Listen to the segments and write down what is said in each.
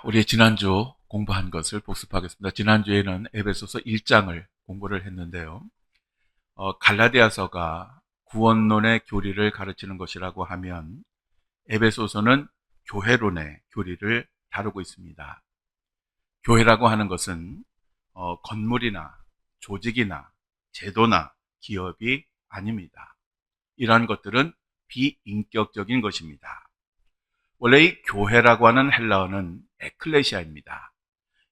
우리 지난주 공부한 것을 복습하겠습니다. 지난주에는 에베소서 1장을 공부를 했는데요. 갈라디아서가 구원론의 교리를 가르치는 것이라고 하면 에베소서는 교회론의 교리를 다루고 있습니다. 교회라고 하는 것은 건물이나 조직이나 제도나 기업이 아닙니다. 이러한 것들은 비인격적인 것입니다. 원래 이 교회라고 하는 헬라어는 에클레시아입니다.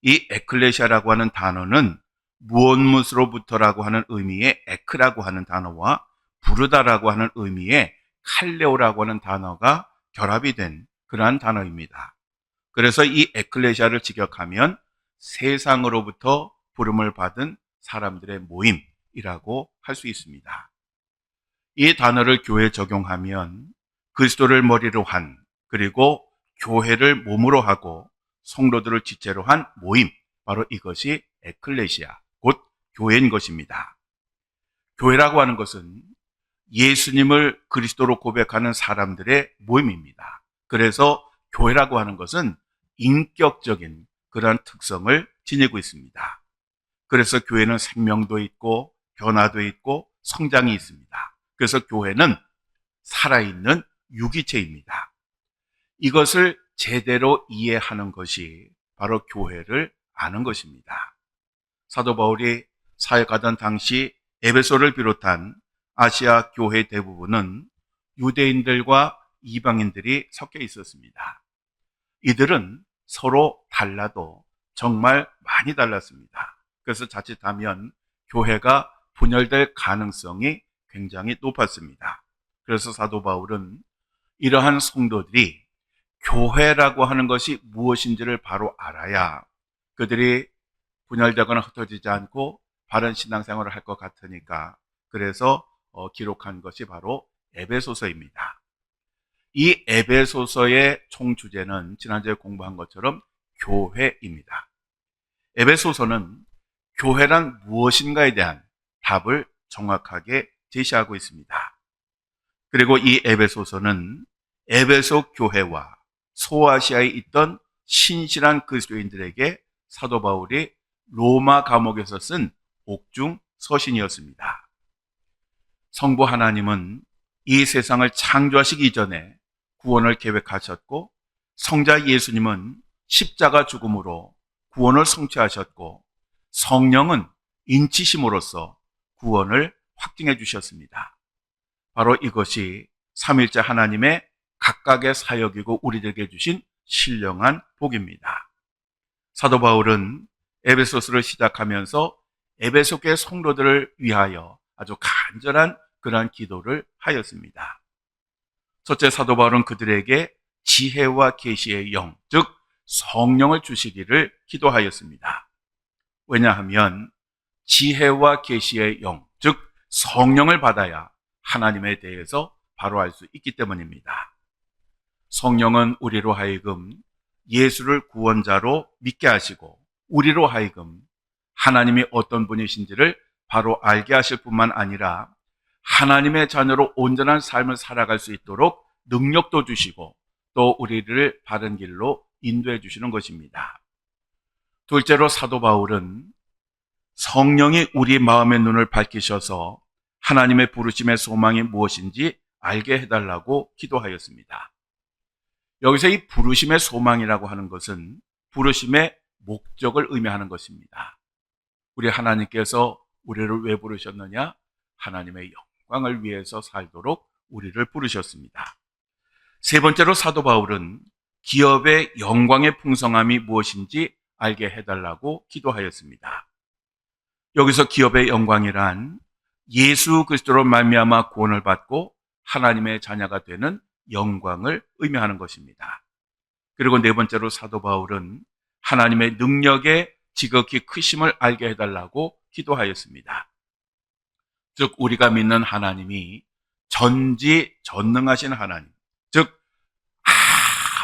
이 에클레시아라고 하는 단어는 무엇무엇으로부터라고 하는 의미의 에크라고 하는 단어와 부르다라고 하는 의미의 칼레오라고 하는 단어가 결합이 된 그러한 단어입니다. 그래서 이 에클레시아를 직역하면 세상으로부터 부름을 받은 사람들의 모임이라고 할 수 있습니다. 이 단어를 교회에 적용하면 그리스도를 머리로 한, 그리고 교회를 몸으로 하고 성도들을 지체로 한 모임, 바로 이것이 에클레시아, 곧 교회인 것입니다. 교회라고 하는 것은 예수님을 그리스도로 고백하는 사람들의 모임입니다. 그래서 교회라고 하는 것은 인격적인 그러한 특성을 지니고 있습니다. 그래서 교회는 생명도 있고 변화도 있고 성장이 있습니다. 그래서 교회는 살아있는 유기체입니다. 이것을 제대로 이해하는 것이 바로 교회를 아는 것입니다. 사도 바울이 사역하던 당시 에베소를 비롯한 아시아 교회 대부분은 유대인들과 이방인들이 섞여 있었습니다. 이들은 서로 달라도 정말 많이 달랐습니다. 그래서 자칫하면 교회가 분열될 가능성이 굉장히 높았습니다. 그래서 사도 바울은 이러한 성도들이 교회라고 하는 것이 무엇인지를 바로 알아야 그들이 분열되거나 흩어지지 않고 바른 신앙생활을 할 것 같으니까, 그래서 기록한 것이 바로 에베소서입니다. 이 에베소서의 총 주제는 지난주에 공부한 것처럼 교회입니다. 에베소서는 교회란 무엇인가에 대한 답을 정확하게 제시하고 있습니다. 그리고 이 에베소서는 에베소 교회와 소아시아에 있던 신실한 그리스도인들에게 사도 바울이 로마 감옥에서 쓴 옥중 서신이었습니다. 성부 하나님은 이 세상을 창조하시기 전에 구원을 계획하셨고, 성자 예수님은 십자가 죽음으로 구원을 성취하셨고, 성령은 인치심으로써 구원을 확증해 주셨습니다. 바로 이것이 삼위일체 하나님의 각각의 사역이고 우리들에게 주신 신령한 복입니다. 사도 바울은 에베소서를 시작하면서 에베소 교회 성도들을 위하여 아주 간절한 그러한 기도를 하였습니다. 첫째, 사도 바울은 그들에게 지혜와 계시의 영, 즉 성령을 주시기를 기도하였습니다. 왜냐하면 지혜와 계시의 영, 즉 성령을 받아야 하나님에 대해서 바로 알 수 있기 때문입니다. 성령은 우리로 하여금 예수를 구원자로 믿게 하시고, 우리로 하여금 하나님이 어떤 분이신지를 바로 알게 하실 뿐만 아니라 하나님의 자녀로 온전한 삶을 살아갈 수 있도록 능력도 주시고, 또 우리를 바른 길로 인도해 주시는 것입니다. 둘째로 사도 바울은 성령이 우리 마음의 눈을 밝히셔서 하나님의 부르심의 소망이 무엇인지 알게 해달라고 기도하였습니다. 여기서 이 부르심의 소망이라고 하는 것은 부르심의 목적을 의미하는 것입니다. 우리 하나님께서 우리를 왜 부르셨느냐? 하나님의 영광을 위해서 살도록 우리를 부르셨습니다. 세 번째로 사도 바울은 기업의 영광의 풍성함이 무엇인지 알게 해달라고 기도하였습니다. 여기서 기업의 영광이란 예수 그리스도로 말미암아 구원을 받고 하나님의 자녀가 되는 영광을 의미하는 것입니다. 그리고 네 번째로 사도 바울은 하나님의 능력의 지극히 크심을 알게 해달라고 기도하였습니다. 즉 우리가 믿는 하나님이 전지전능하신 하나님, 즉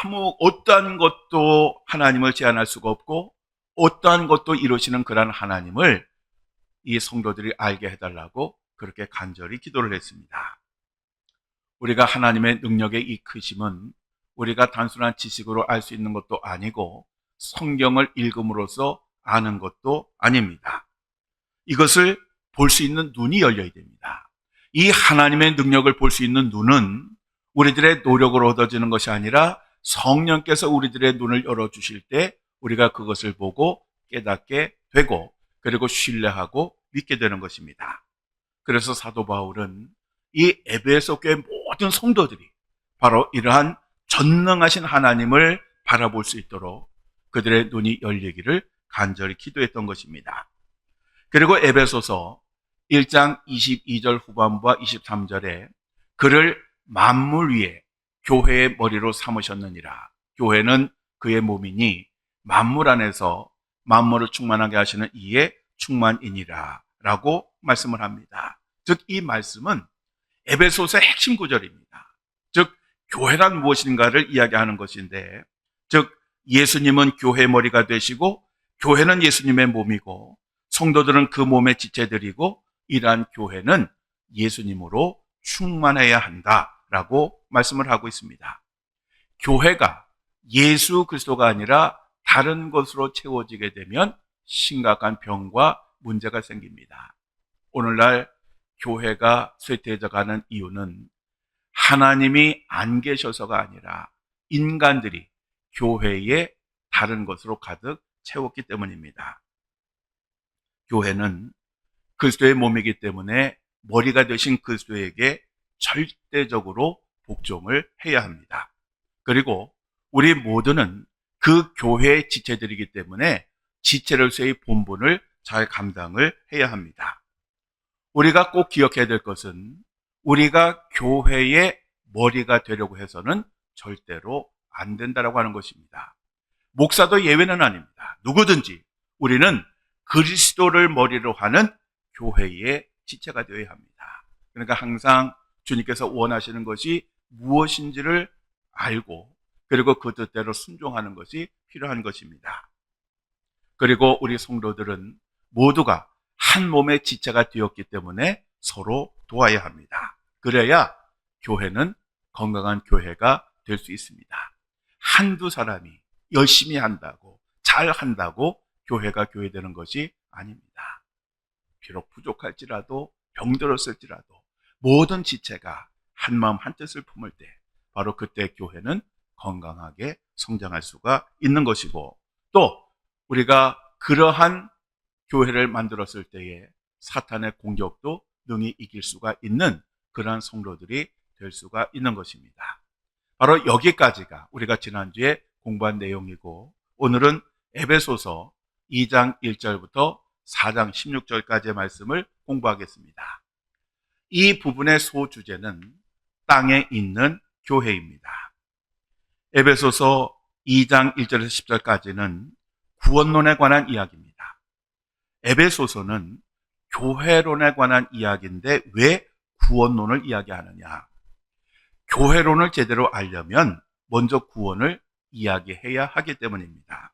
아무 어떠한 것도 하나님을 제한할 수가 없고 어떠한 것도 이루시는 그런 하나님을 이 성도들이 알게 해달라고 그렇게 간절히 기도를 했습니다. 우리가 하나님의 능력의 이 크심은 우리가 단순한 지식으로 알 수 있는 것도 아니고 성경을 읽음으로써 아는 것도 아닙니다. 이것을 볼 수 있는 눈이 열려야 됩니다. 이 하나님의 능력을 볼 수 있는 눈은 우리들의 노력으로 얻어지는 것이 아니라 성령께서 우리들의 눈을 열어주실 때 우리가 그것을 보고 깨닫게 되고 그리고 신뢰하고 믿게 되는 것입니다. 그래서 사도 바울은 이 에베소 교회 모든 성도들이 바로 이러한 전능하신 하나님을 바라볼 수 있도록 그들의 눈이 열리기를 간절히 기도했던 것입니다. 그리고 에베소서 1장 22절 후반부와 23절에 그를 만물 위에 교회의 머리로 삼으셨느니라. 교회는 그의 몸이니 만물 안에서 만물을 충만하게 하시는 이의 충만이니라 라고 말씀을 합니다. 즉 이 말씀은 에베소서의 핵심 구절입니다. 즉 교회란 무엇인가를 이야기하는 것인데, 즉 예수님은 교회의 머리가 되시고 교회는 예수님의 몸이고 성도들은 그 몸의 지체들이고 이러한 교회는 예수님으로 충만해야 한다라고 말씀을 하고 있습니다. 교회가 예수 그리스도가 아니라 다른 것으로 채워지게 되면 심각한 병과 문제가 생깁니다. 오늘날 교회가 쇠퇴해져가는 이유는 하나님이 안 계셔서가 아니라 인간들이 교회에 다른 것으로 가득 채웠기 때문입니다. 교회는 그리스도의 몸이기 때문에 머리가 되신 그리스도에게 절대적으로 복종을 해야 합니다. 그리고 우리 모두는 그 교회의 지체들이기 때문에 지체로서의 본분을 잘 감당을 해야 합니다. 우리가 꼭 기억해야 될 것은 우리가 교회의 머리가 되려고 해서는 절대로 안 된다라고 하는 것입니다. 목사도 예외는 아닙니다. 누구든지 우리는 그리스도를 머리로 하는 교회의 지체가 되어야 합니다. 그러니까 항상 주님께서 원하시는 것이 무엇인지를 알고 그리고 그 뜻대로 순종하는 것이 필요한 것입니다. 그리고 우리 성도들은 모두가 한 몸의 지체가 되었기 때문에 서로 도와야 합니다. 그래야 교회는 건강한 교회가 될 수 있습니다. 한두 사람이 열심히 한다고 잘 한다고 교회가 교회되는 것이 아닙니다. 비록 부족할지라도 병들었을지라도 모든 지체가 한 마음 한 뜻을 품을 때 바로 그때 교회는 건강하게 성장할 수가 있는 것이고, 또 우리가 그러한 교회를 만들었을 때에 사탄의 공격도 능히 이길 수가 있는 그러한 성도들이 될 수가 있는 것입니다. 바로 여기까지가 우리가 지난주에 공부한 내용이고, 오늘은 에베소서 2장 1절부터 4장 16절까지의 말씀을 공부하겠습니다. 이 부분의 소주제는 땅에 있는 교회입니다. 에베소서 2장 1절에서 10절까지는 구원론에 관한 이야기입니다. 에베소서는 교회론에 관한 이야기인데 왜 구원론을 이야기하느냐? 교회론을 제대로 알려면 먼저 구원을 이야기해야 하기 때문입니다.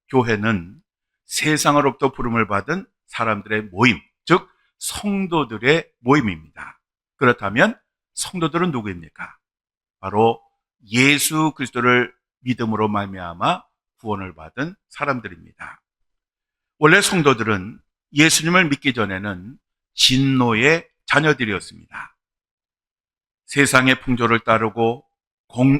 교회는 세상으로부터 부름을 받은 사람들의 모임, 즉 성도들의 모임입니다. 그렇다면 성도들은 누구입니까? 바로 예수 그리스도를 믿음으로 말미암아 구원을 받은 사람들입니다. 원래 성도들은 예수님을 믿기 전에는 진노의 자녀들이었습니다. 세상의 풍조를 따르고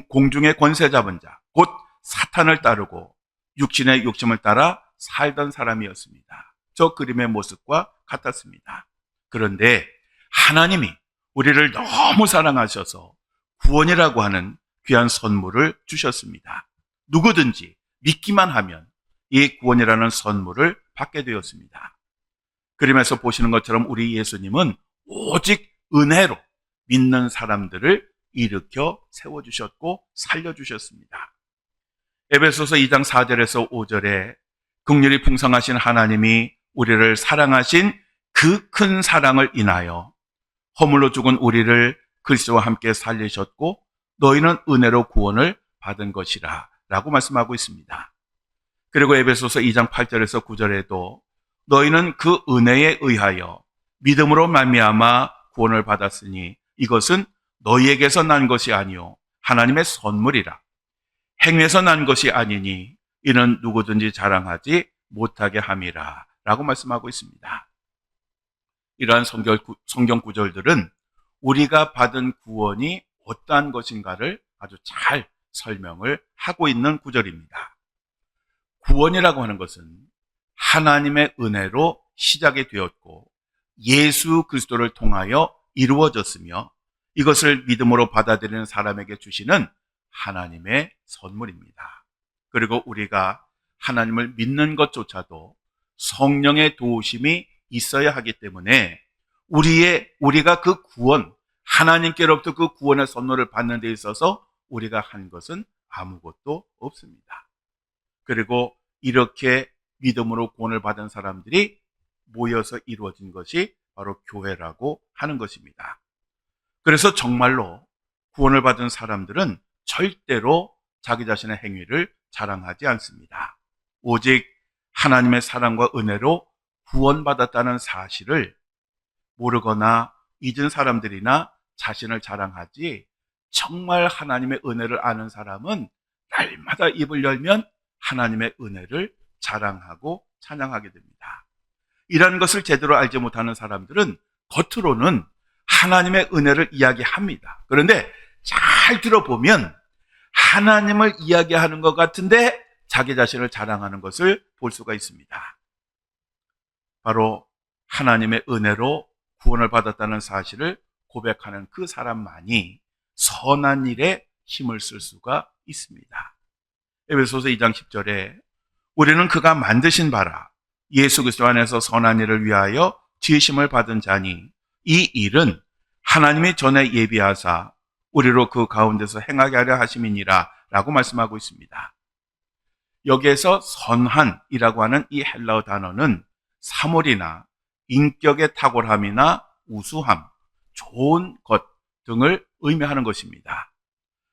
공중의 권세 잡은 자, 곧 사탄을 따르고 육신의 욕심을 따라 살던 사람이었습니다. 저 그림의 모습과 같았습니다. 그런데 하나님이 우리를 너무 사랑하셔서 구원이라고 하는 귀한 선물을 주셨습니다. 누구든지 믿기만 하면 이 구원이라는 선물을 받게 되었습니다. 그림에서 보시는 것처럼 우리 예수님은 오직 은혜로 믿는 사람들을 일으켜 세워주셨고 살려주셨습니다. 에베소서 2장 4절에서 5절에 긍휼이 풍성하신 하나님이 우리를 사랑하신 그 큰 사랑을 인하여 허물로 죽은 우리를 그리스도와 함께 살리셨고 너희는 은혜로 구원을 받은 것이라 라고 말씀하고 있습니다. 그리고 에베소서 2장 8절에서 9절에도 너희는 그 은혜에 의하여 믿음으로 말미암아 구원을 받았으니 이것은 너희에게서 난 것이 아니요 하나님의 선물이라. 행위에서 난 것이 아니니 이는 누구든지 자랑하지 못하게 함이라 라고 말씀하고 있습니다. 이러한 성경 구절들은 우리가 받은 구원이 어떠한 것인가를 아주 잘 설명을 하고 있는 구절입니다. 구원이라고 하는 것은 하나님의 은혜로 시작이 되었고 예수 그리스도를 통하여 이루어졌으며 이것을 믿음으로 받아들이는 사람에게 주시는 하나님의 선물입니다. 그리고 우리가 하나님을 믿는 것조차도 성령의 도우심이 있어야 하기 때문에 우리가 그 구원, 하나님께로부터 그 구원의 선물을 받는 데 있어서 우리가 한 것은 아무것도 없습니다. 그리고 이렇게 믿음으로 구원을 받은 사람들이 모여서 이루어진 것이 바로 교회라고 하는 것입니다. 그래서 정말로 구원을 받은 사람들은 절대로 자기 자신의 행위를 자랑하지 않습니다. 오직 하나님의 사랑과 은혜로 구원받았다는 사실을 모르거나 잊은 사람들이나 자신을 자랑하지, 정말 하나님의 은혜를 아는 사람은 날마다 입을 열면 하나님의 은혜를 자랑하고 찬양하게 됩니다. 이런 것을 제대로 알지 못하는 사람들은 겉으로는 하나님의 은혜를 이야기합니다. 그런데 잘 들어보면 하나님을 이야기하는 것 같은데 자기 자신을 자랑하는 것을 볼 수가 있습니다. 바로 하나님의 은혜로 구원을 받았다는 사실을 고백하는 그 사람만이 선한 일에 힘을 쓸 수가 있습니다. 에베소서 2장 10절에 우리는 그가 만드신 바라 예수 그리스도 안에서 선한 일을 위하여 지으심을 받은 자니 이 일은 하나님이 전에 예비하사 우리로 그 가운데서 행하게 하려 하심이니라 라고 말씀하고 있습니다. 여기에서 선한이라고 하는 이 헬라어 단어는 사물이나 인격의 탁월함이나 우수함, 좋은 것 등을 의미하는 것입니다.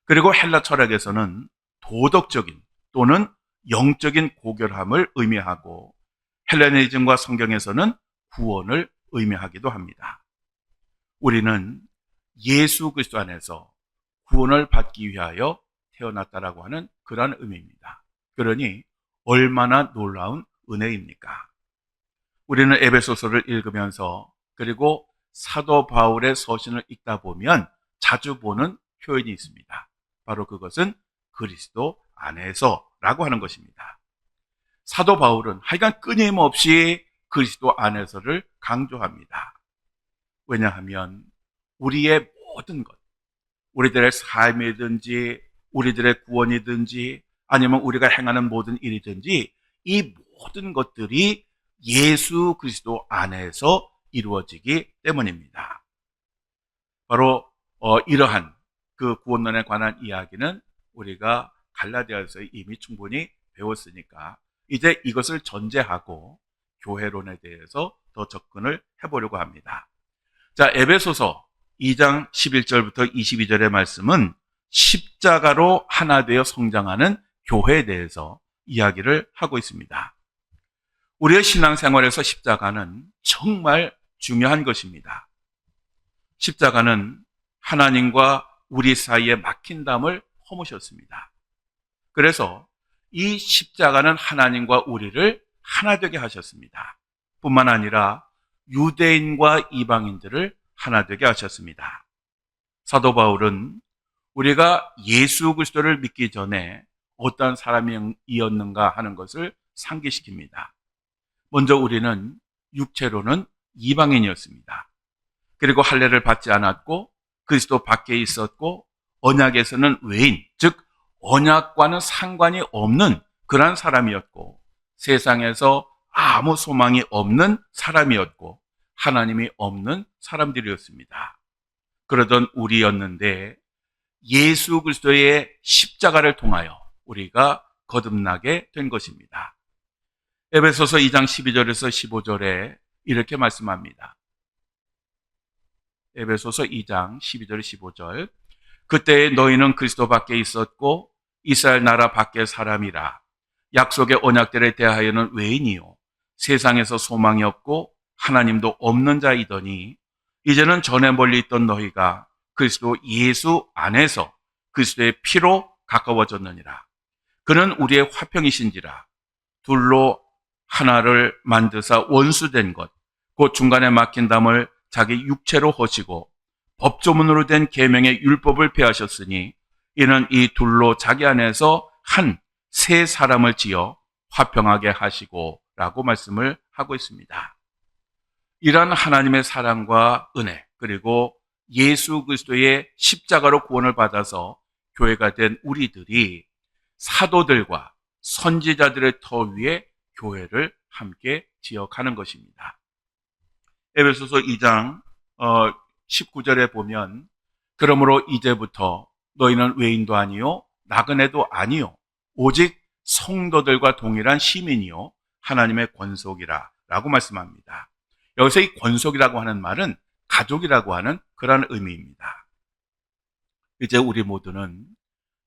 그리고 헬라 철학에서는 도덕적인 또는 영적인 고결함을 의미하고 헬레니즘과 성경에서는 구원을 의미하기도 합니다. 우리는 예수 그리스도 안에서 구원을 받기 위하여 태어났다라고 하는 그러한 의미입니다. 그러니 얼마나 놀라운 은혜입니까? 우리는 에베소서를 읽으면서 그리고 사도 바울의 서신을 읽다 보면 자주 보는 표현이 있습니다. 바로 그것은 그리스도 안에서라고 하는 것입니다. 사도 바울은 하여간 끊임없이 그리스도 안에서를 강조합니다. 왜냐하면 우리의 모든 것, 우리들의 삶이든지 우리들의 구원이든지 아니면 우리가 행하는 모든 일이든지 이 모든 것들이 예수 그리스도 안에서 이루어지기 때문입니다. 바로 이러한 그 구원론에 관한 이야기는 우리가 갈라디아에서 이미 충분히 배웠으니까 이제 이것을 전제하고 교회론에 대해서 더 접근을 해보려고 합니다. 자, 에베소서 2장 11절부터 22절의 말씀은 십자가로 하나 되어 성장하는 교회에 대해서 이야기를 하고 있습니다. 우리의 신앙생활에서 십자가는 정말 중요한 것입니다. 십자가는 하나님과 우리 사이에 막힌 담을 허무셨습니다. 그래서 이 십자가는 하나님과 우리를 하나 되게 하셨습니다. 뿐만 아니라 유대인과 이방인들을 하나 되게 하셨습니다. 사도 바울은 우리가 예수 그리스도를 믿기 전에 어떤 사람이었는가 하는 것을 상기시킵니다. 먼저 우리는 육체로는 이방인이었습니다. 그리고 할례를 받지 않았고 그리스도 밖에 있었고 언약에서는 외인, 즉 언약과는 상관이 없는 그런 사람이었고 세상에서 아무 소망이 없는 사람이었고 하나님이 없는 사람들이었습니다. 그러던 우리였는데 예수 그리스도의 십자가를 통하여 우리가 거듭나게 된 것입니다. 에베소서 2장 12절에서 15절에 이렇게 말씀합니다. 에베소서 2장 12절 15절 그때 너희는 그리스도 밖에 있었고 이스라엘 나라 밖의 사람이라 약속의 언약들에 대하여는 외인이요 세상에서 소망이 없고 하나님도 없는 자이더니 이제는 전에 멀리 있던 너희가 그리스도 예수 안에서 그리스도의 피로 가까워졌느니라. 그는 우리의 화평이신지라. 둘로 하나를 만드사 원수된 것 곧 중간에 막힌 담을 자기 육체로 허시고 법조문으로 된 계명의 율법을 폐하셨으니 이는 이 둘로 자기 안에서 새 사람을 지어 화평하게 하시고 라고 말씀을 하고 있습니다. 이러한 하나님의 사랑과 은혜, 그리고 예수 그리스도의 십자가로 구원을 받아서 교회가 된 우리들이 사도들과 선지자들의 터 위에 교회를 함께 지어가는 것입니다. 에베소서 2장 19절에 보면 그러므로 이제부터 너희는 외인도 아니요 나그네도 아니요 오직 성도들과 동일한 시민이요 하나님의 권속이라 라고 말씀합니다. 여기서 이 권속이라고 하는 말은 가족이라고 하는 그런 의미입니다. 이제 우리 모두는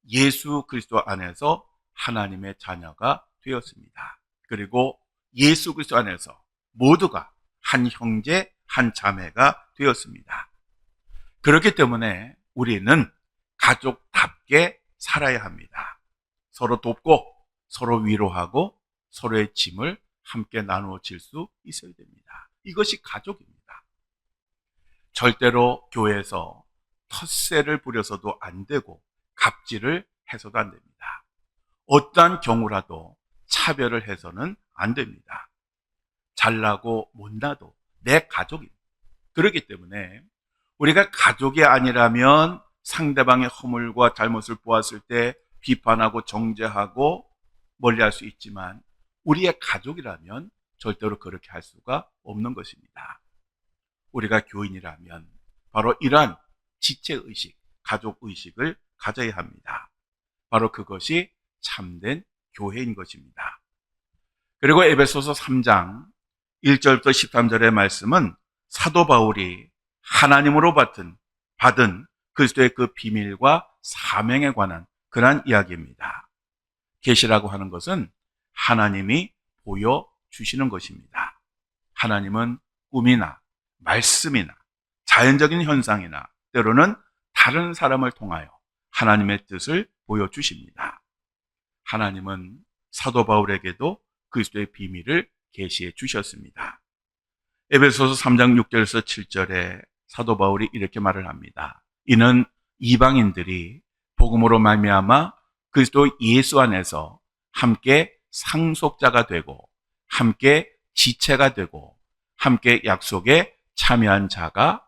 예수 그리스도 안에서 하나님의 자녀가 되었습니다. 그리고 예수 그리스도 안에서 모두가 한 형제, 한 자매가 되었습니다. 그렇기 때문에 우리는 가족답게 살아야 합니다. 서로 돕고 서로 위로하고 서로의 짐을 함께 나누어 질 수 있어야 됩니다. 이것이 가족입니다. 절대로 교회에서 텃세를 부려서도 안 되고 갑질을 해서도 안 됩니다. 어떠한 경우라도 차별을 해서는 안 됩니다. 잘나고 못나도 내 가족입니다. 그렇기 때문에 우리가 가족이 아니라면 상대방의 허물과 잘못을 보았을 때 비판하고 정죄하고 멀리할 수 있지만 우리의 가족이라면 절대로 그렇게 할 수가 없는 것입니다. 우리가 교인이라면 바로 이러한 지체의식, 가족의식을 가져야 합니다. 바로 그것이 참된 교회인 것입니다. 그리고 에베소서 3장 1절부터 13절의 말씀은 사도 바울이 하나님으로 받은 그리스도의 그 비밀과 사명에 관한 그러한 이야기입니다. 계시라고 하는 것은 하나님이 보여주시는 것입니다. 하나님은 꿈이나 말씀이나 자연적인 현상이나 때로는 다른 사람을 통하여 하나님의 뜻을 보여주십니다. 하나님은 사도 바울에게도 그리스도의 비밀을 계시해 주셨습니다. 에베소서 3장 6절에서 7절에 사도 바울이 이렇게 말을 합니다. 이는 이방인들이 복음으로 말미암아 그리스도 예수 안에서 함께 상속자가 되고 함께 지체가 되고 함께 약속에 참여한 자가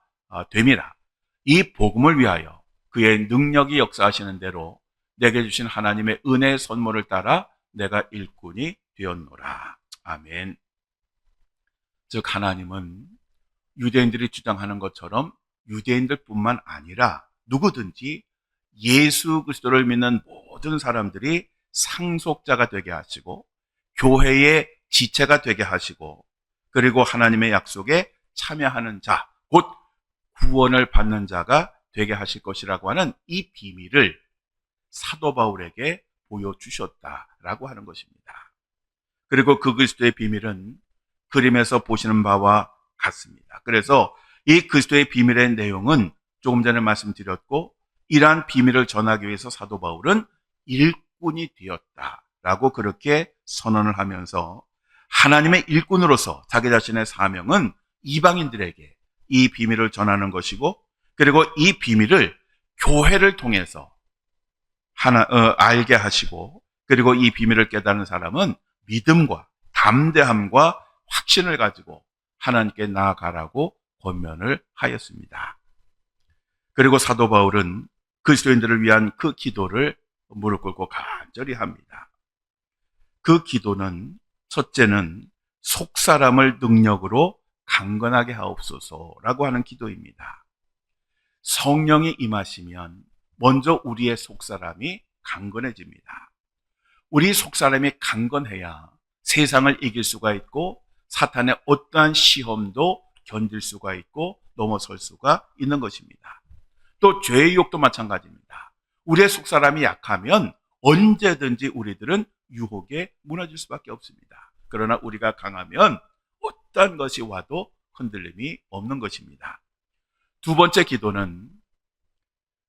됨이라. 이 복음을 위하여 그의 능력이 역사하시는 대로 내게 주신 하나님의 은혜의 선물을 따라 내가 일꾼이 되었노라. 아멘. 즉 하나님은 유대인들이 주장하는 것처럼 유대인들뿐만 아니라 누구든지 예수 그리스도를 믿는 모든 사람들이 상속자가 되게 하시고 교회의 지체가 되게 하시고 그리고 하나님의 약속에 참여하는 자, 곧 구원을 받는 자가 되게 하실 것이라고 하는 이 비밀을 사도 바울에게 보여주셨다라고 하는 것입니다. 그리고 그 그리스도의 비밀은 그림에서 보시는 바와 같습니다. 그래서 이 그리스도의 비밀의 내용은 조금 전에 말씀드렸고 이러한 비밀을 전하기 위해서 사도 바울은 일꾼이 되었다라고 그렇게 선언을 하면서 하나님의 일꾼으로서 자기 자신의 사명은 이방인들에게 이 비밀을 전하는 것이고 그리고 이 비밀을 교회를 통해서 알게 하시고 그리고 이 비밀을 깨닫는 사람은 믿음과 담대함과 확신을 가지고 하나님께 나아가라고 권면을 하였습니다. 그리고 사도 바울은 그리스도인들을 위한 그 기도를 무릎 꿇고 간절히 합니다. 그 기도는 첫째는 속사람을 능력으로 강건하게 하옵소서라고 하는 기도입니다. 성령이 임하시면 먼저 우리의 속사람이 강건해집니다. 우리 속사람이 강건해야 세상을 이길 수가 있고 사탄의 어떠한 시험도 견딜 수가 있고 넘어설 수가 있는 것입니다. 또 죄의 유혹도 마찬가지입니다. 우리의 속사람이 약하면 언제든지 우리들은 유혹에 무너질 수밖에 없습니다. 그러나 우리가 강하면 어떤 것이 와도 흔들림이 없는 것입니다. 두 번째 기도는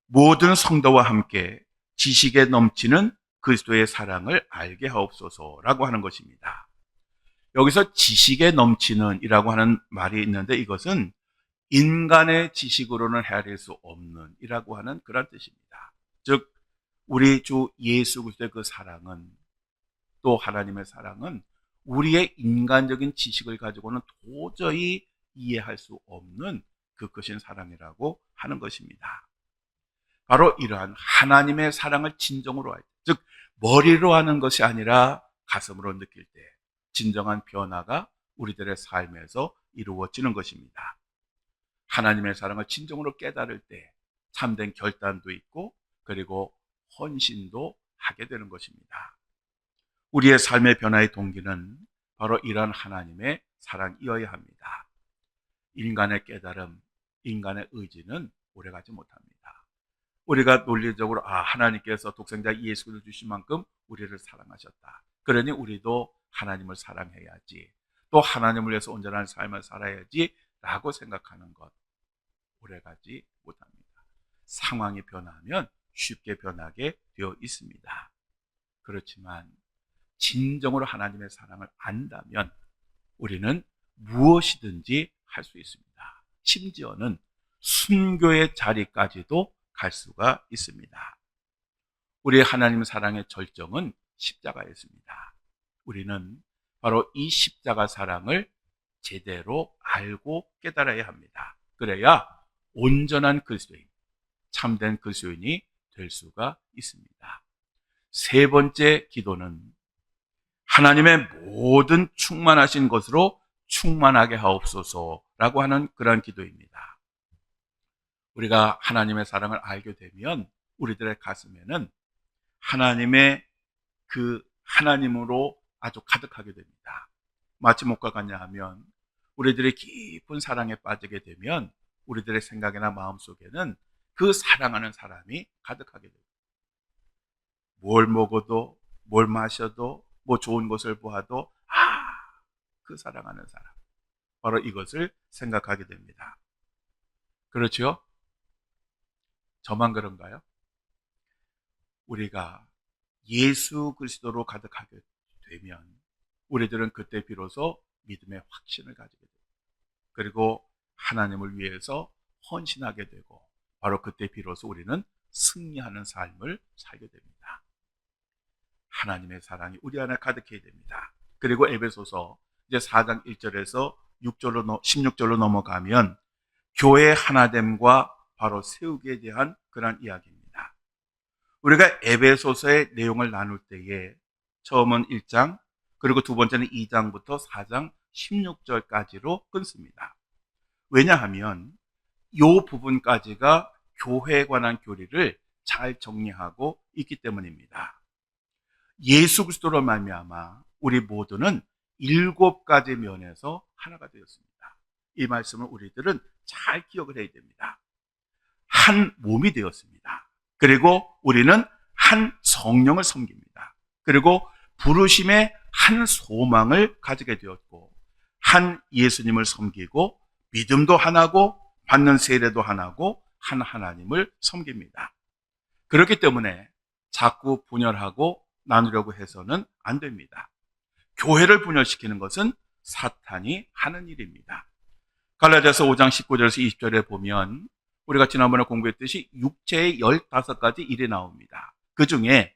모든 성도와 함께 지식에 넘치는 그리스도의 사랑을 알게 하옵소서라고 하는 것입니다. 여기서 지식에 넘치는 이라고 하는 말이 있는데 이것은 인간의 지식으로는 헤아릴 수 없는 이라고 하는 그런 뜻입니다. 즉 우리 주 예수 그리스도의 그 사랑은, 또 하나님의 사랑은 우리의 인간적인 지식을 가지고는 도저히 이해할 수 없는 그 크신 사랑이라고 하는 것입니다. 바로 이러한 하나님의 사랑을 진정으로 할 때, 즉 머리로 하는 것이 아니라 가슴으로 느낄 때 진정한 변화가 우리들의 삶에서 이루어지는 것입니다. 하나님의 사랑을 진정으로 깨달을 때 참된 결단도 있고 그리고 헌신도 하게 되는 것입니다. 우리의 삶의 변화의 동기는 바로 이러한 하나님의 사랑이어야 합니다. 인간의 깨달음, 인간의 의지는 오래가지 못합니다. 우리가 논리적으로 하나님께서 독생자 예수 그리스도를 주신 만큼 우리를 사랑하셨다, 그러니 우리도 하나님을 사랑해야지, 또 하나님을 위해서 온전한 삶을 살아야지 라고 생각하는 것, 오래가지 못합니다. 상황이 변하면 쉽게 변하게 되어 있습니다. 그렇지만 진정으로 하나님의 사랑을 안다면 우리는 무엇이든지 할 수 있습니다. 심지어는 순교의 자리까지도 갈 수가 있습니다. 우리의 하나님 사랑의 절정은 십자가였습니다. 우리는 바로 이 십자가 사랑을 제대로 알고 깨달아야 합니다. 그래야 온전한 그리스도인, 참된 그리스도인이 될 수가 있습니다. 세 번째 기도는 하나님의 모든 충만하신 것으로 충만하게 하옵소서라고 하는 그런 기도입니다. 우리가 하나님의 사랑을 알게 되면 우리들의 가슴에는 하나님의 그 하나님으로 아주 가득하게 됩니다. 마치 뭐가 같냐 하면 우리들의 깊은 사랑에 빠지게 되면 우리들의 생각이나 마음속에는 그 사랑하는 사람이 가득하게 됩니다. 뭘 먹어도 뭘 마셔도 뭐 좋은 것을 보아도 그 사랑하는 사람, 바로 이것을 생각하게 됩니다. 그렇죠? 저만 그런가요? 우리가 예수 그리스도로 가득하게 되면 우리들은 그때 비로소 믿음의 확신을 가지게 되고 그리고 하나님을 위해서 헌신하게 되고 바로 그때 비로소 우리는 승리하는 삶을 살게 됩니다. 하나님의 사랑이 우리 안에 가득해야 됩니다. 그리고 에베소서 이제 4장 1절에서 16절로 넘어가면 교회 하나됨과 바로 세우기에 대한 그런 이야기입니다. 우리가 에베소서의 내용을 나눌 때에 처음은 1장, 그리고 두 번째는 2장부터 4장 16절까지로 끊습니다. 왜냐하면 이 부분까지가 교회에 관한 교리를 잘 정리하고 있기 때문입니다. 예수 그리스도로 말미암아 우리 모두는 7가지 면에서 하나가 되었습니다. 이 말씀을 우리들은 잘 기억을 해야 됩니다. 한 몸이 되었습니다. 그리고 우리는 한 성령을 섬깁니다. 그리고 부르심의 한 소망을 가지게 되었고 한 예수님을 섬기고 믿음도 하나고 받는 세례도 하나고 한 하나님을 섬깁니다. 그렇기 때문에 자꾸 분열하고 나누려고 해서는 안 됩니다. 교회를 분열시키는 것은 사탄이 하는 일입니다. 갈라디아서 5장 19절에서 20절에 보면 우리가 지난번에 공부했듯이 육체의 15가지 일이 나옵니다. 그 중에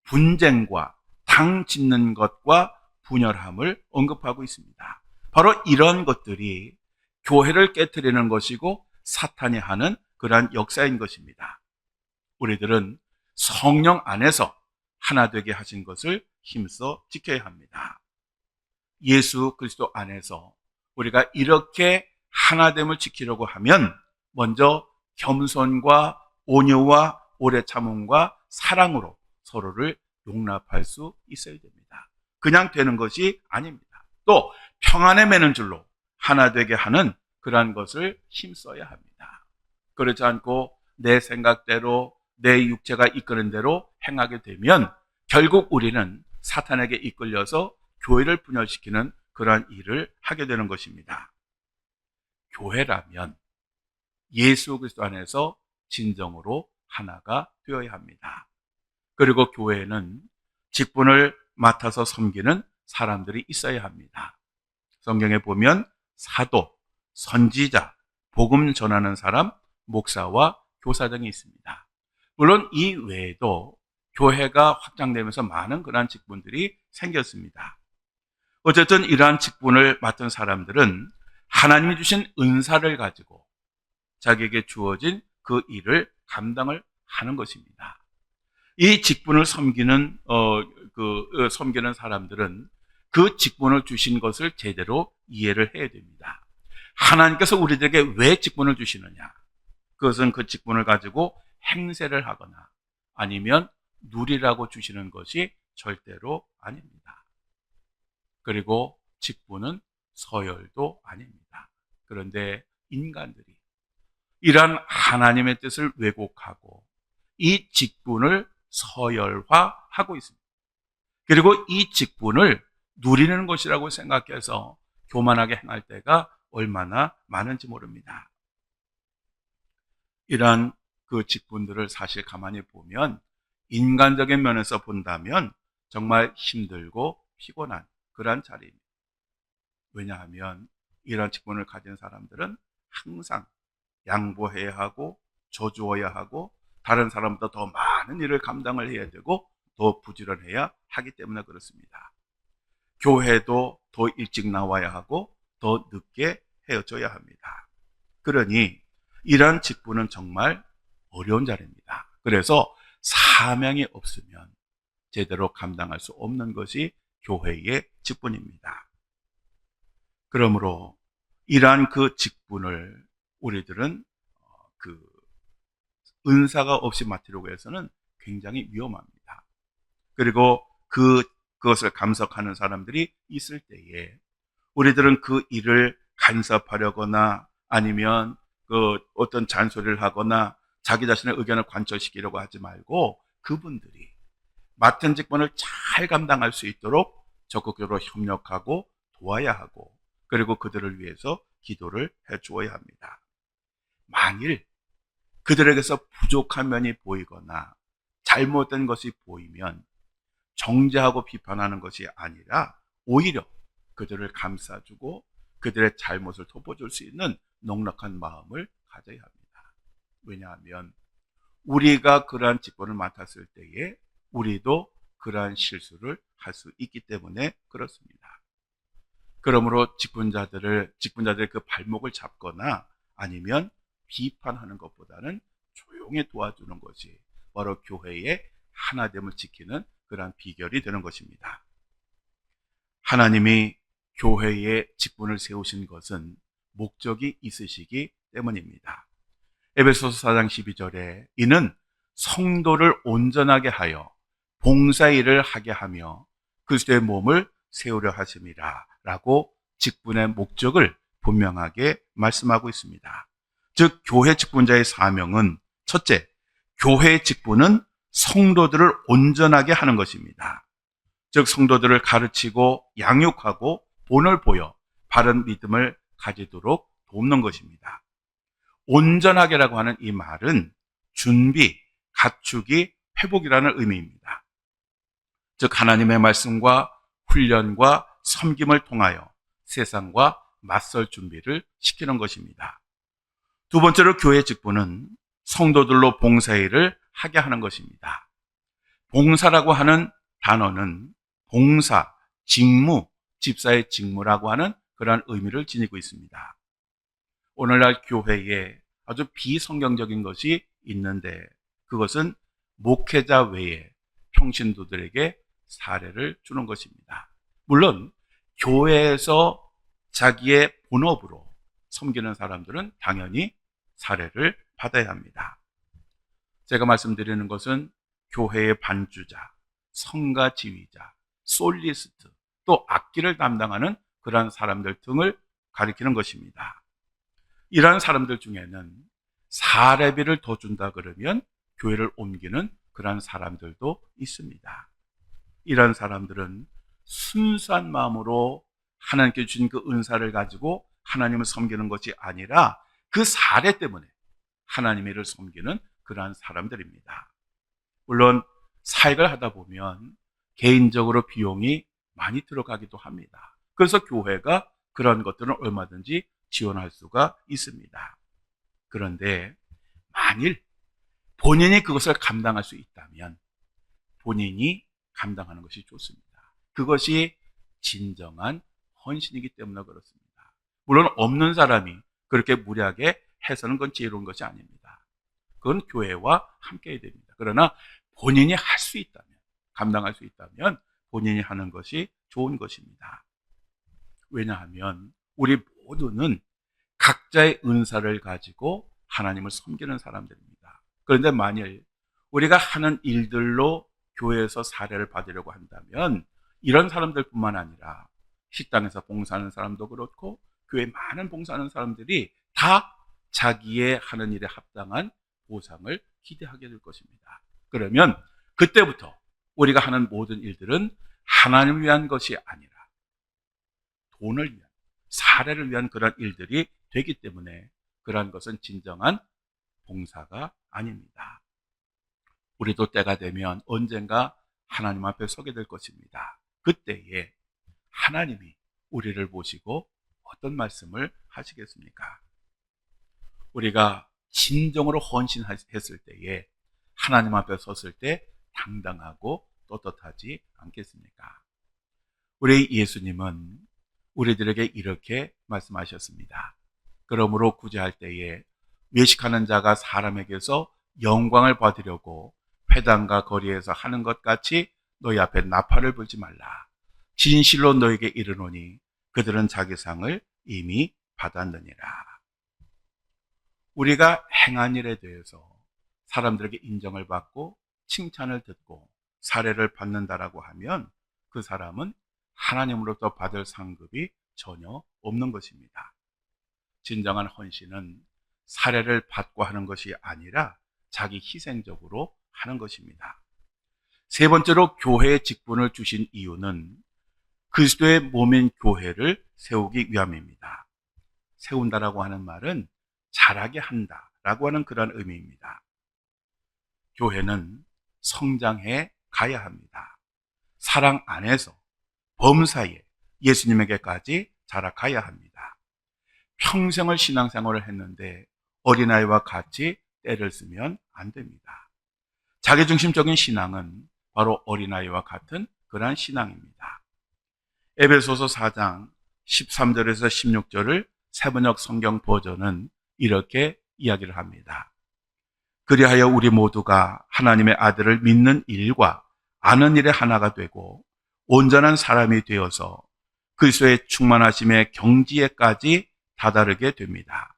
분쟁과 당 짓는 것과 분열함을 언급하고 있습니다. 바로 이런 것들이 교회를 깨트리는 것이고 사탄이 하는 그러한 역사인 것입니다. 우리들은 성령 안에서 하나 되게 하신 것을 힘써 지켜야 합니다. 예수 그리스도 안에서 우리가 이렇게 하나됨을 지키려고 하면 먼저 겸손과 온유와 오래 참음과 사랑으로 서로를 용납할 수 있어야 됩니다. 그냥 되는 것이 아닙니다. 또 평안에 매는 줄로 하나 되게 하는 그러한 것을 힘써야 합니다. 그렇지 않고 내 생각대로 내 육체가 이끄는 대로 행하게 되면 결국 우리는 사탄에게 이끌려서 교회를 분열시키는 그러한 일을 하게 되는 것입니다. 교회라면 예수 그리스도 안에서 진정으로 하나가 되어야 합니다. 그리고 교회에는 직분을 맡아서 섬기는 사람들이 있어야 합니다. 성경에 보면 사도, 선지자, 복음 전하는 사람, 목사와 교사 등이 있습니다. 물론 이 외에도 교회가 확장되면서 많은 그러한 직분들이 생겼습니다. 어쨌든 이러한 직분을 맡은 사람들은 하나님이 주신 은사를 가지고 자기에게 주어진 그 일을 감당을 하는 것입니다. 이 직분을 섬기는 사람들은 그 직분을 주신 것을 제대로 이해를 해야 됩니다. 하나님께서 우리들에게 왜 직분을 주시느냐? 그것은 그 직분을 가지고 행세를 하거나 아니면 누리라고 주시는 것이 절대로 아닙니다. 그리고 직분은 서열도 아닙니다. 그런데 인간들이 이러한 하나님의 뜻을 왜곡하고 이 직분을 서열화하고 있습니다. 그리고 이 직분을 누리는 것이라고 생각해서 교만하게 행할 때가 얼마나 많은지 모릅니다. 이러한 그 직분들을 사실 가만히 보면 인간적인 면에서 본다면 정말 힘들고 피곤한 그러한 자리입니다. 왜냐하면 이러한 직분을 가진 사람들은 항상 양보해야 하고 저주어야 하고 다른 사람보다 더 많은 일을 감당을 해야 되고 더 부지런해야 하기 때문에 그렇습니다. 교회도 더 일찍 나와야 하고 더 늦게 헤어져야 합니다. 그러니 이러한 직분은 정말 어려운 자리입니다. 그래서 사명이 없으면 제대로 감당할 수 없는 것이 교회의 직분입니다. 그러므로 이러한 그 직분을 우리들은 그 은사가 없이 맡으려고 해서는 굉장히 위험합니다. 그리고 그것을 감석하는 사람들이 있을 때에 우리들은 그 일을 간섭하려거나 아니면 그 어떤 잔소리를 하거나 자기 자신의 의견을 관철시키려고 하지 말고 그분들이 맡은 직분을 잘 감당할 수 있도록 적극적으로 협력하고 도와야 하고 그리고 그들을 위해서 기도를 해 주어야 합니다. 만일 그들에게서 부족한 면이 보이거나 잘못된 것이 보이면 정죄하고 비판하는 것이 아니라 오히려 그들을 감싸주고 그들의 잘못을 덮어줄 수 있는 넉넉한 마음을 가져야 합니다. 왜냐하면 우리가 그러한 직분을 맡았을 때에 우리도 그러한 실수를 할 수 있기 때문에 그렇습니다. 그러므로 직분자들의 그 발목을 잡거나 아니면 비판하는 것보다는 조용히 도와주는 것이 바로 교회의 하나됨을 지키는 그러한 비결이 되는 것입니다. 하나님이 교회의 직분을 세우신 것은 목적이 있으시기 때문입니다. 에베소서 4장 12절에 이는 성도를 온전하게 하여 봉사일을 하게 하며 그리스도의 몸을 세우려 하심이라 라고 직분의 목적을 분명하게 말씀하고 있습니다. 즉 교회 직분자의 사명은 첫째, 교회의 직분은 성도들을 온전하게 하는 것입니다. 즉 성도들을 가르치고 양육하고 본을 보여 바른 믿음을 가지도록 돕는 것입니다. 온전하게라고 하는 이 말은 준비, 갖추기, 회복이라는 의미입니다. 즉 하나님의 말씀과 훈련과 섬김을 통하여 세상과 맞설 준비를 시키는 것입니다. 두 번째로 교회 직분은 성도들로 봉사일을 하게 하는 것입니다. 봉사라고 하는 단어는 봉사, 직무, 집사의 직무라고 하는 그러한 의미를 지니고 있습니다. 오늘날 교회에 아주 비성경적인 것이 있는데 그것은 목회자 외에 평신도들에게 사례를 주는 것입니다. 물론 교회에서 자기의 본업으로 섬기는 사람들은 당연히 사례를 받아야 합니다. 제가 말씀드리는 것은 교회의 반주자, 성가 지휘자, 솔리스트, 또 악기를 담당하는 그러한 사람들 등을 가리키는 것입니다. 이러한 사람들 중에는 사례비를 더 준다 그러면 교회를 옮기는 그러한 사람들도 있습니다. 이러한 사람들은 순수한 마음으로 하나님께 주신 그 은사를 가지고 하나님을 섬기는 것이 아니라 그 사례 때문에 하나님의 일을 섬기는 그러한 사람들입니다. 물론 사역을 하다 보면 개인적으로 비용이 많이 들어가기도 합니다. 그래서 교회가 그런 것들은 얼마든지 지원할 수가 있습니다. 그런데 만일 본인이 그것을 감당할 수 있다면 본인이 감당하는 것이 좋습니다. 그것이 진정한 헌신이기 때문에 그렇습니다. 물론 없는 사람이 그렇게 무리하게 해서는 그건 지혜로운 것이 아닙니다. 그건 교회와 함께 해야 됩니다. 그러나 본인이 할 수 있다면, 감당할 수 있다면 본인이 하는 것이 좋은 것입니다. 왜냐하면 우리 모두는 각자의 은사를 가지고 하나님을 섬기는 사람들입니다. 그런데 만일 우리가 하는 일들로 교회에서 사례를 받으려고 한다면 이런 사람들뿐만 아니라 식당에서 봉사하는 사람도 그렇고 교회 많은 봉사하는 사람들이 다 자기의 하는 일에 합당한 보상을 기대하게 될 것입니다. 그러면 그때부터 우리가 하는 모든 일들은 하나님을 위한 것이 아니라 돈을 위한, 사례를 위한 그런 일들이 되기 때문에 그러한 것은 진정한 봉사가 아닙니다. 우리도 때가 되면 언젠가 하나님 앞에 서게 될 것입니다. 그때에 하나님이 우리를 보시고 어떤 말씀을 하시겠습니까? 우리가 진정으로 헌신했을 때에 하나님 앞에 섰을 때 당당하고 떳떳하지 않겠습니까? 우리 예수님은 우리들에게 이렇게 말씀하셨습니다. 그러므로 구제할 때에 외식하는 자가 사람에게서 영광을 받으려고 회당과 거리에서 하는 것 같이 너희 앞에 나팔을 불지 말라. 진실로 너에게 이르노니 그들은 자기 상을 이미 받았느니라. 우리가 행한 일에 대해서 사람들에게 인정을 받고 칭찬을 듣고 사례를 받는다라고 하면 그 사람은 하나님으로부터 받을 상급이 전혀 없는 것입니다. 진정한 헌신은 사례를 받고 하는 것이 아니라 자기 희생적으로 하는 것입니다. 세 번째로 교회의 직분을 주신 이유는 그리스도의 몸인 교회를 세우기 위함입니다. 세운다라고 하는 말은 자라게 한다라고 하는 그런 의미입니다. 교회는 성장해 가야 합니다. 사랑 안에서 범사에 예수님에게까지 자라가야 합니다. 평생을 신앙생활을 했는데 어린아이와 같이 때를 쓰면 안 됩니다. 자기중심적인 신앙은 바로 어린아이와 같은 그러한 신앙입니다. 에베소서 4장 13절에서 16절을 세번역 성경 버전은 이렇게 이야기를 합니다. 그리하여 우리 모두가 하나님의 아들을 믿는 일과 아는 일에 하나가 되고 온전한 사람이 되어서 그리스도의 충만하심의 경지에까지 다다르게 됩니다.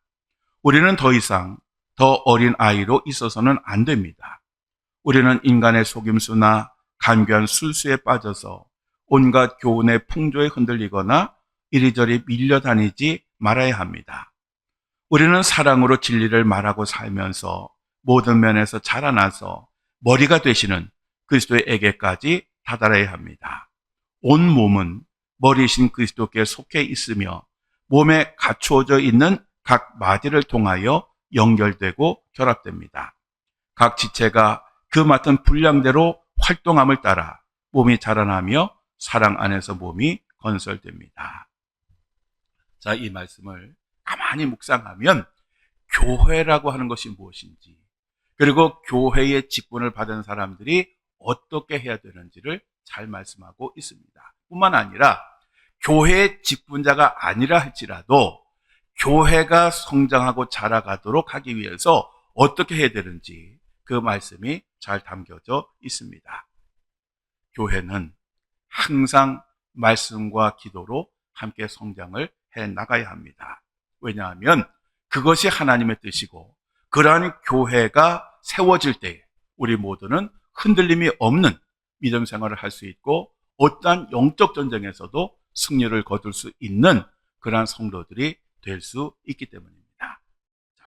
우리는 더 이상 더 어린 아이로 있어서는 안 됩니다. 우리는 인간의 속임수나 간교한 술수에 빠져서 온갖 교훈의 풍조에 흔들리거나 이리저리 밀려다니지 말아야 합니다. 우리는 사랑으로 진리를 말하고 살면서 모든 면에서 자라나서 머리가 되시는 그리스도의 에게까지 다다라야 합니다. 온 몸은 머리이신 그리스도께 속해 있으며 몸에 갖추어져 있는 각 마디를 통하여 연결되고 결합됩니다. 각 지체가 그 맡은 분량대로 활동함을 따라 몸이 자라나며 사랑 안에서 몸이 건설됩니다. 자, 이 말씀을 가만히 묵상하면 교회라고 하는 것이 무엇인지, 그리고 교회의 직분을 받은 사람들이 어떻게 해야 되는지를 잘 말씀하고 있습니다. 뿐만 아니라 교회의 직분자가 아니라 할지라도 교회가 성장하고 자라가도록 하기 위해서 어떻게 해야 되는지 그 말씀이 잘 담겨져 있습니다. 교회는 항상 말씀과 기도로 함께 성장을 해 나가야 합니다. 왜냐하면 그것이 하나님의 뜻이고 그러한 교회가 세워질 때 우리 모두는 흔들림이 없는 믿음 생활을 할 수 있고 어떠한 영적 전쟁에서도 승리를 거둘 수 있는 그러한 성도들이 될 수 있기 때문입니다.